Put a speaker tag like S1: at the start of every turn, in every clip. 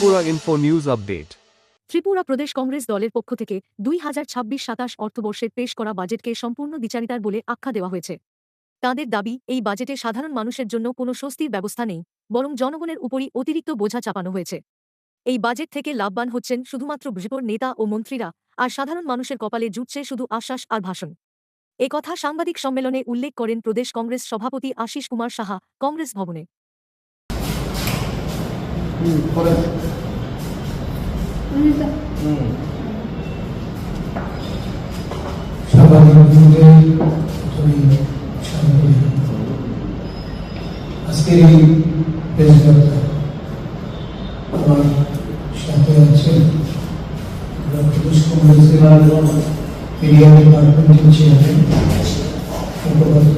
S1: Tripura info news update.
S2: Tripura প্রদেশ Congress দলের পক্ষ থেকে 2026-27 অর্থবর্ষের পেশ করা বাজেটকে সম্পূর্ণ দ্বিচারিতার বলে আখ্যা দেওয়া হয়েছে। তাদের দাবি, এই বাজেটে সাধারণ মানুষের জন্য কোনো স্বস্তির ব্যবস্থা নেই, বরং জনগণের উপরই অতিরিক্ত বোঝা চাপানো হয়েছে। এই বাজেট থেকে লাভবান হচ্ছেন শুধুমাত্র বিজেপির নেতা ও মন্ত্রীরা, আর সাধারণ মানুষের কপালে জুটছে শুধু আশ্বাস আর ভাষণ। একথা সাংবাদিক সম্মেলনে উল্লেখ করেন প্রদেশ কংগ্রেস সভাপতি আশিস কুমার সাহা কংগ্রেস ভবনে।
S3: আজকের এই প্রেস বার্তা আমার সাথে আছেন প্রদেশ কংগ্রেসের মিডিয়া ডিপার্টমেন্টের চেয়ারম্যান মুখপাত্র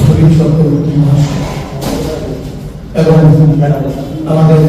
S3: হরিশ চক্রবর্তী মহাশয় এবং আমাদের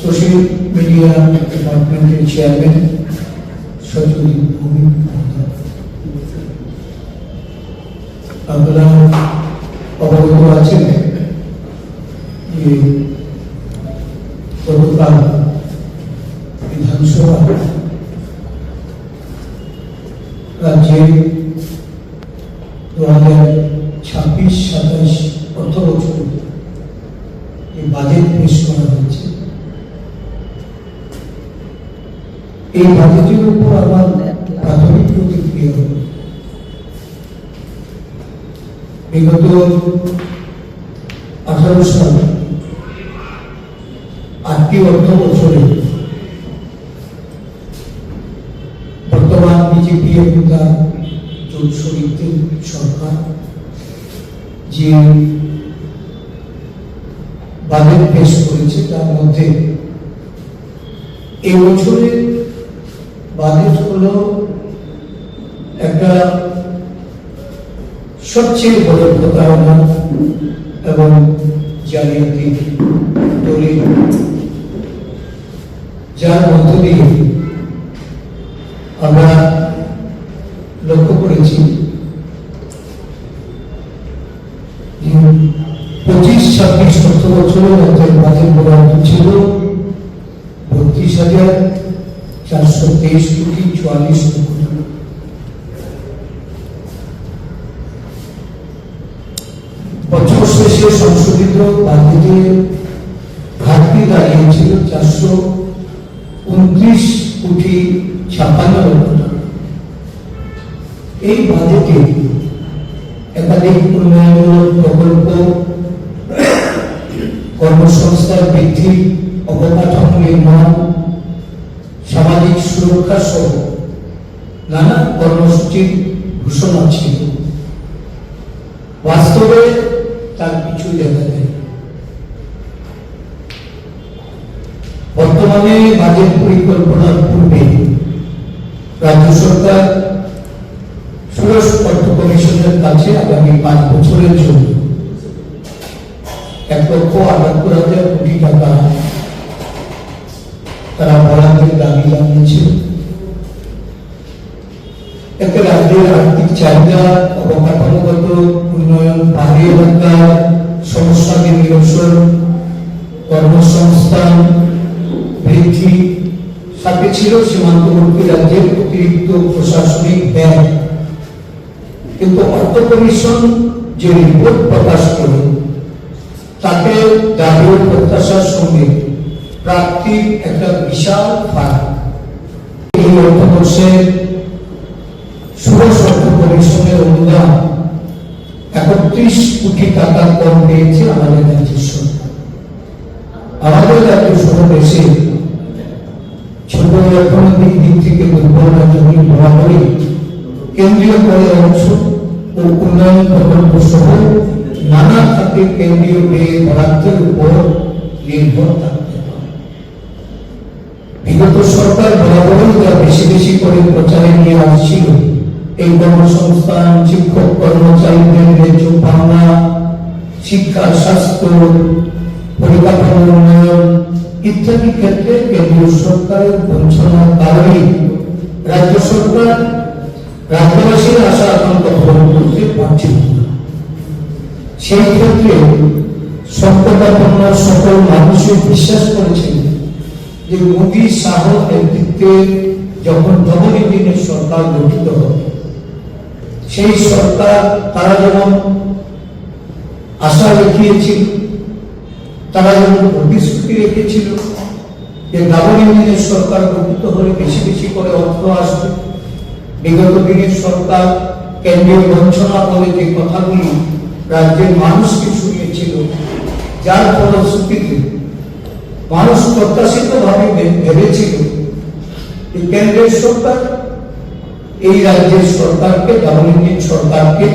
S3: সোশ্যাল মিডিয়া ডিপার্টমেন্টের চেয়ারম্যান সচিব ভূমি। আপনারা অবগত আছেন যে গতকাল বিধানসভা রাজ্যে 2026-27 অর্থবছর এই বাজেট পেশ করা হয়েছে। এই বাজেটের উপর আমার প্রাথমিক প্রতিক্রিয়া হল, বিগত 18 সাল 8টি অর্থ বছরে বর্তমান বিজেপি এবং তার জোট শরিকদের সরকার যে বাজেট পেশ করেছে, তার মধ্যে এই বছরের বাজেট হল একটা সবচেয়ে বড় প্রতারণা এবং জালিয়াতি দলিল, যার মধ্য দিয়ে আমরা লক্ষ্য করেছি 25-26 অর্থ বছরে রাজ্যের বাজেট বরাদ্দ ছিল 32,423 কোটি 44 লক্ষ টাকা। বছর শেষে সংশোধিত বাজেটে ঘাটতি দাঁড়িয়েছিল 429 কোটি 56 লক্ষ টাকা। এই বাজেটে একাধিক উন্নয়নমূলক প্রকল্প, কর্মসংস্থান বৃদ্ধি, অবকাঠামো নির্মাণ, সামাজিক সুরক্ষা সহ নানা কর্মসূচির ঘোষণা ছিল। বাস্তবে তার কিছু দেখা যায়। বর্তমানে বাজেট পরিকল্পনার পূর্বে রাজ্য সরকার ষোড়শ অর্থ কমিশনের কাছে আগামী 5 বছরের জন্য 1,78,000 কোটি টাকা তারা বরাদ্দের দাবি জানিয়েছিল। এতে রাজ্যের আর্থিক চাহিদা, অবকাঠামোগত উন্নয়ন, পাহাড়ি এলাকার সমস্যাকে নিরসন, কর্মসংস্থান বৃদ্ধি, সাথে ছিল সীমান্তবর্তী রাজ্যের অতিরিক্ত প্রশাসনিক ব্যয়। কিন্তু অর্থ কমিশন যে রিপোর্ট প্রকাশ করে তাতে দাবি ও প্রত্যাশার সঙ্গে প্রাপ্তির একটা বিশাল ফারাক। এই অর্থবর্ষে ষোড়শ অর্থ কমিশনের অনুদান 31 কোটি টাকা কম পেয়েছে আমাদের রাজ্যের সরকার। আমাদের রাজ্য সহ দেশে ছোট অর্থনৈতিক দিক থেকে দুর্বল রাজ্যগুলি বরাবরই কেন্দ্রীয় করে অংশ ও উন্নয়ন প্রকল্প সহ নানা খাতে কেন্দ্রীয় ব্যয় বরাদ্দের উপর নির্ভর থাকতে হয়। বিগত সরকার বরাবরই যা বেশি বেশি করে প্রচারে নিয়ে আসছিল, এই কর্মসংস্থান, শিক্ষক কর্মচারীদের ন্যায্য পাওনা, শিক্ষা, স্বাস্থ্য, পরিকাঠামো উন্নয়ন ইত্যাদি ক্ষেত্রে কেন্দ্রীয় সরকারের বঞ্চনার কারণে রাজ্য সরকার রাজ্যবাসীর আশা আকাঙ্ক্ষা পূরণ করতে পারছিল না। সেই ক্ষেত্রে সংকটাপন্ন সকল মানুষই বিশ্বাস করেছেন যে মোদী শাহ নেতৃত্বে যখন ডবল ইঞ্জিনের সরকার গঠিত হবে, সেই সরকার তারা যেমন আশা দেখিয়েছিল, তারা যেমন প্রতিশ্রুতি রেখেছিল যে ডাবল ইঞ্জিনের সরকার গঠিত হলে বেশি বেশি করে অর্থ আসবে। বিগত দিনের সরকার কেন্দ্রীয় বঞ্চনা বলে যে কথাগুলি রাজ্যের মানুষকে শুনিয়েছিল, যার ফলশ্রুতিতে মানুষ প্রত্যাশিত ভাবে ভেবেছিল যে কেন্দ্রের সরকার এই রাজ্যের সরকারকে, ডাবল ইঞ্জিন সরকারকে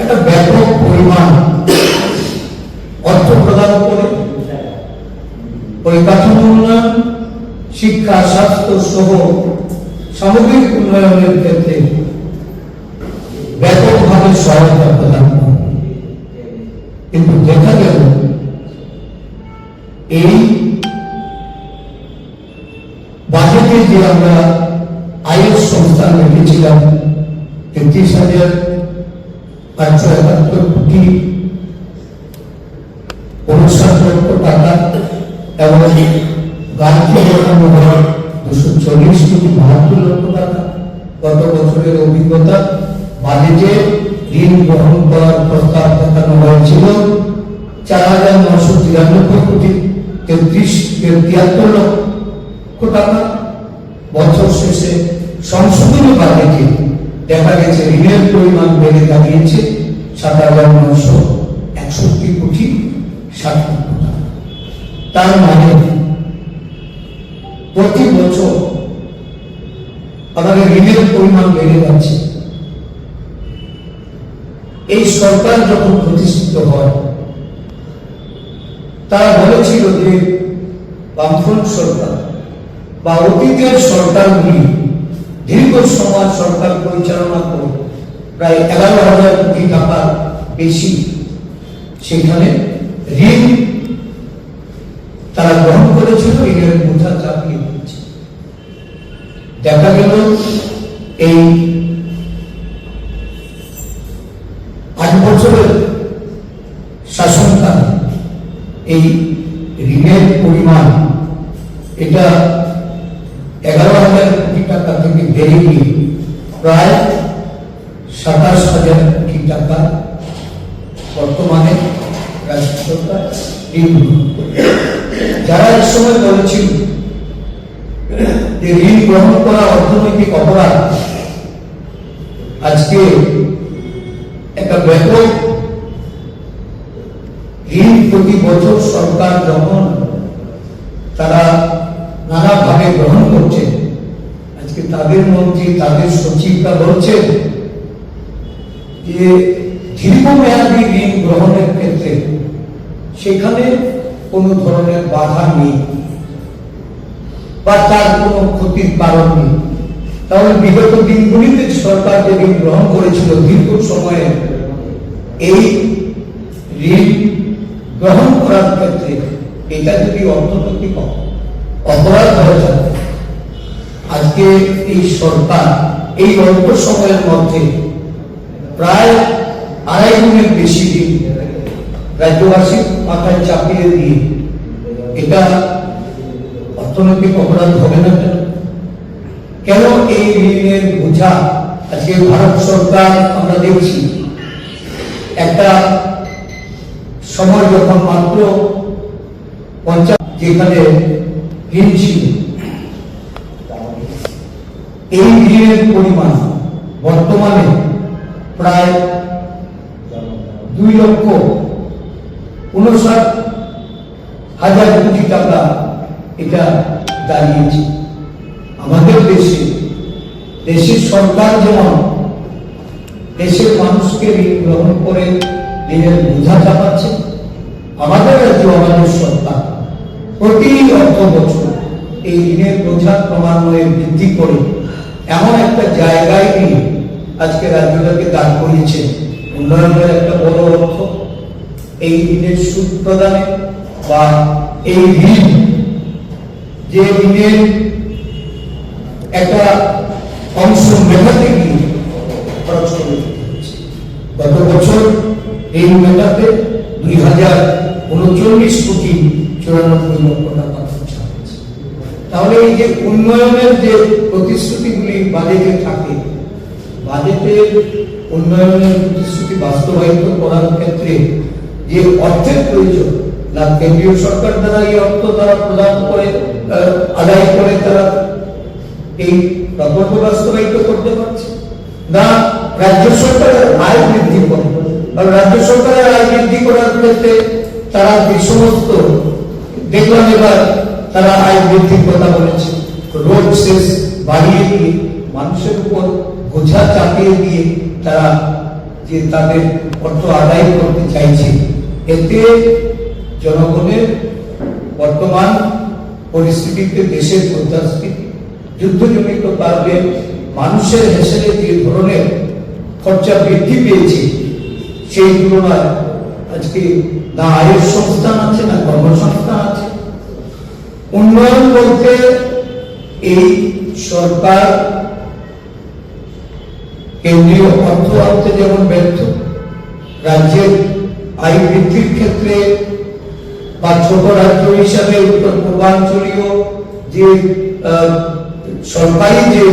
S3: একটা ব্যাপক পরিমাণ অর্থ প্রদান করে পরিকাঠামো উন্নয়ন, শিক্ষা, স্বাস্থ্য সহ সামগ্রিক উন্নয়নের ক্ষেত্রে ব্যাপকভাবে সহায়তা প্রদান করে। কিন্তু দেখা গেল এই বাজেটে যে আমরা আয়ের সংস্থান রেখেছিলাম 33,871 কোটি 59 লক্ষ টাকা এবং গান্ধী 240 কোটি 72 লক্ষ টাকা, গত বছরের অভিজ্ঞতা বাজেটে ঋণ গ্রহণ করার প্রস্তাব দেখানো হয়েছিল 4,993 কোটি 73 লক্ষ টাকা। বছর শেষে সংশোধনী বাজেটে দেখা গেছে ঋণের পরিমাণ বেড়ে দাঁড়িয়েছে 7,961 কোটি 60 লক্ষ টাকা। তার মানে প্রতি বছর আমাদের ঋণের পরিমাণ বেড়ে যাচ্ছে। এই সরকার যখন প্রতিষ্ঠিত হয়, তারা বলেছিল যে বামফ্রন্ট সরকার বা অতীতের সরকারগুলি দীর্ঘ সময় সরকার পরিচালনা করে প্রায় 11,000 কোটি টাকার বেশি সেখানে ঋণ তারা গ্রহণ করেছিল, ঋণের বোঝা চাপিয়ে দিয়েছে। দেখা গেল এই 8 বছরের শাসনকালে এই ঋণের পরিমাণ এটা 11,000 কোটি টাকা থেকে বেড়ে গিয়ে প্রায় 27,000 কোটি টাকা বর্তমানে রাজ্য সরকার ঋণ গ্রহণ করে। যারা এক সময় বলেছিল যে ঋণ গ্রহণ করা অর্থনৈতিক অপরাধ, আজকে একটা ব্যাপক ঋণ প্রতি বছর সরকার যখন তারা নানাভাবে গ্রহণ করছে, আজকে তাদের মন্ত্রী, তাদের সচিবরা বলছে যে দীর্ঘমেয়াদী ঋণ গ্রহণের ক্ষেত্রে সেখানে কোনো ধরনের বাধা নেই বা তার কোনো ক্ষতির কারণ নেই। তাহলে বিগত দিনগুলিতে সরকার যে ঋণ গ্রহণ করেছিল দীর্ঘ সময়ে, এই ঋণ গ্রহণ করার ক্ষেত্রে এটা যদি অর্থনৈতিক অপরাধ হয়ে যায়, আজকে এই সরকার এই অল্প সময়ের মধ্যে প্রায় 2.5 গুণের বেশি ঋণ রাজ্যবাসীর মাথায় চাপিয়ে দিয়ে এটা অর্থনৈতিক অপরাধ হবে না কেন? কেন এই ঋণের বোঝা আজকে ভারত সরকার, আমরা দেখছি একটা সময় যখন মাত্র 50 যেখানে ঋণ ছিল, এই ঋণের পরিমাণ বর্তমানে প্রায় 2,59,000 কোটি টাকা এটা দাঁড়িয়েছে। আমাদের দেশের সরকার যেমন দেশের মানুষকে ঋণ গ্রহণ করে ঋণের বোঝা চাপাচ্ছে, আমাদের রাজ্য, আমাদের সরকার প্রতি অর্থ বছর এই ঋণের বোঝা ক্রমান্বয়ে বৃদ্ধি করে এমন একটা জায়গায় নিয়ে আজকে রাজ্যটাকে দাঁড় করিয়েছে। উন্নয়নের একটা বড় অর্থ এই ঋণের সুদ প্রদানে বা এই ঋণ, যে ঋণের একটা অংশ মেটাতে গিয়ে খরচ করে দিচ্ছে। গত বছর এই মেটাতে 2,039 কোটি 94 লক্ষ টাকা খরচা হয়েছে। তাহলে এই যে উন্নয়নের যে প্রতিশ্রুতিগুলি বাজেটে থাকে, বাজেটের উন্নয়নের প্রতিশ্রুতি বাস্তবায়িত করার ক্ষেত্রে যে অর্থের প্রয়োজন, না কেন্দ্রীয় সরকার দ্বারা এই অর্থ তারা প্রদান করে আদায় করে তারা এই প্রকল্প বাস্তবায়িত করতে পারছে, না রাজ্য সরকারের আয় বৃদ্ধি করে। কারণ রাজ্য সরকারের আয় বৃদ্ধি করার ক্ষেত্রে তারা যে সমস্ত দেখলাম এবার তারা আয় বৃদ্ধির কথা বলেছে, রোড শেষ বাড়িয়ে দিয়ে মানুষের উপর বোঝা চাপিয়ে দিয়ে তারা যে তাদের অর্থ আদায় করতে চাইছে, এতে জনগণের বর্তমান পরিস্থিতিতে দেশের মুদ্রাস্ফীতি, যুদ্ধজনিত কারণে মানুষের হেসেলে যে ধরনের খরচা বৃদ্ধি পেয়েছে, সেই তুলনায় আজকে না আয়ের সংস্থান আছে না কর্মসংস্থান আছে। উন্নয়ন বলতে এই সরকার কেন্দ্রীয় অর্থ আনতে যেমন ব্যর্থ, রাজ্যের আয় বৃদ্ধির ক্ষেত্রে বা ছোট রাজ্য হিসাবে উত্তর পূর্বাঞ্চলীয় যে সরকারি যে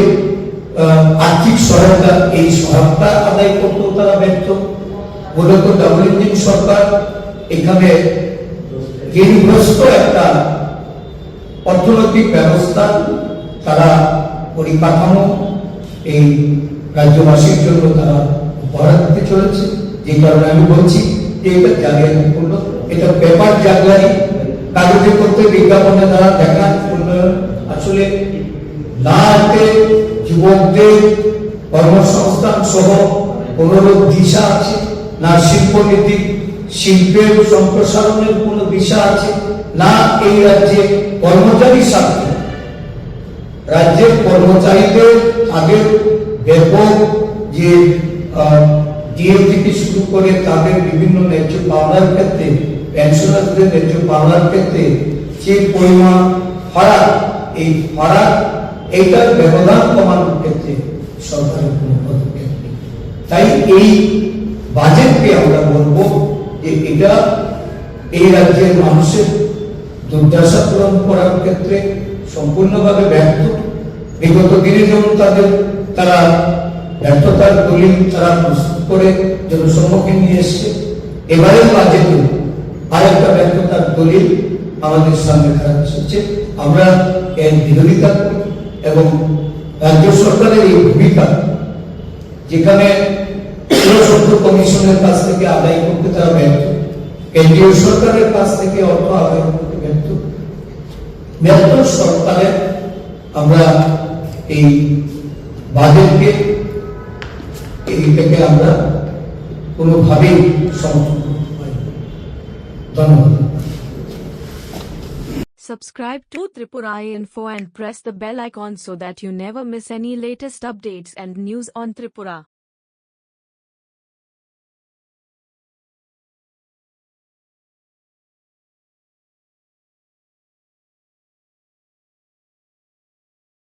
S3: আর্থিক সহায়তা, এই সহায়তা আদায় করতেও তারা ব্যর্থ। মূলত ডাবল ইঞ্জিন সরকার এখানে ঋণগ্রস্ত একটা অর্থনৈতিক ব্যবস্থা তারা পরিকাঠামো এই রাজ্যবাসীর জন্য তারা উপহার দিতে চলেছে। যে কারণে আমি বলছি যে এটা জালিয়াতিপূর্ণ, এটা পেপার জাগলারি, কাগজে করতে বিজ্ঞাপনে তারা দেখান উন্নয়ন, আসলে না এতে যুবকদের কর্মসংস্থান সহ কোন দিশা আছে, না শিল্পনীতি শিল্পের সম্প্রসারণের কোন দিশা আছে, না এই রাজ্যে কর্মচারী স্বার্থে রাজ্যের কর্মচারীদের তাদের ব্যাপক যে ডিএ থেকে শুরু করে তাদের বিভিন্ন ন্যায্য পাওনার ক্ষেত্রে, পেনশনারদের ন্যায্য পাওনার ক্ষেত্রে যে পরিমাণ ফারাক, এই ফারাক এইটার ব্যবধান কমানোর ক্ষেত্রে সরকারের কোনো পদক্ষেপ নেই। তাই এই বাজেটকে আমরা বলবো যে এটা এই রাজ্যের মানুষের দুর্দশা পূরণ করার ক্ষেত্রে সম্পূর্ণভাবে ব্যর্থ। বিগত দিনে যেমন তারা ব্যর্থতার দলিল তারা প্রস্তুত করে জনসম্মুখে নিয়ে এসছে, এবারের বাজেটে আরেকটা ব্যর্থতার দলিল আমাদের সামনে খারাপ এসেছে। আমরা এর বিরোধিতা করি এবং রাজ্য সরকারের এই ভূমিকা, যেখানে কমিশনের কাছ থেকে আদায় করতে তারা ব্যর্থ, কেন্দ্রীয় সরকারের কাছ থেকে অর্থ আদায় করতে ব্যর্থ সরকারের আমরা এই বাজেটকে এইটাকে আমরা কোনোভাবেই সমর্থন করতে পারি। ধন্যবাদ।
S1: Subscribe to Tripura Info and press the bell icon so that you never miss any latest updates and news on Tripura.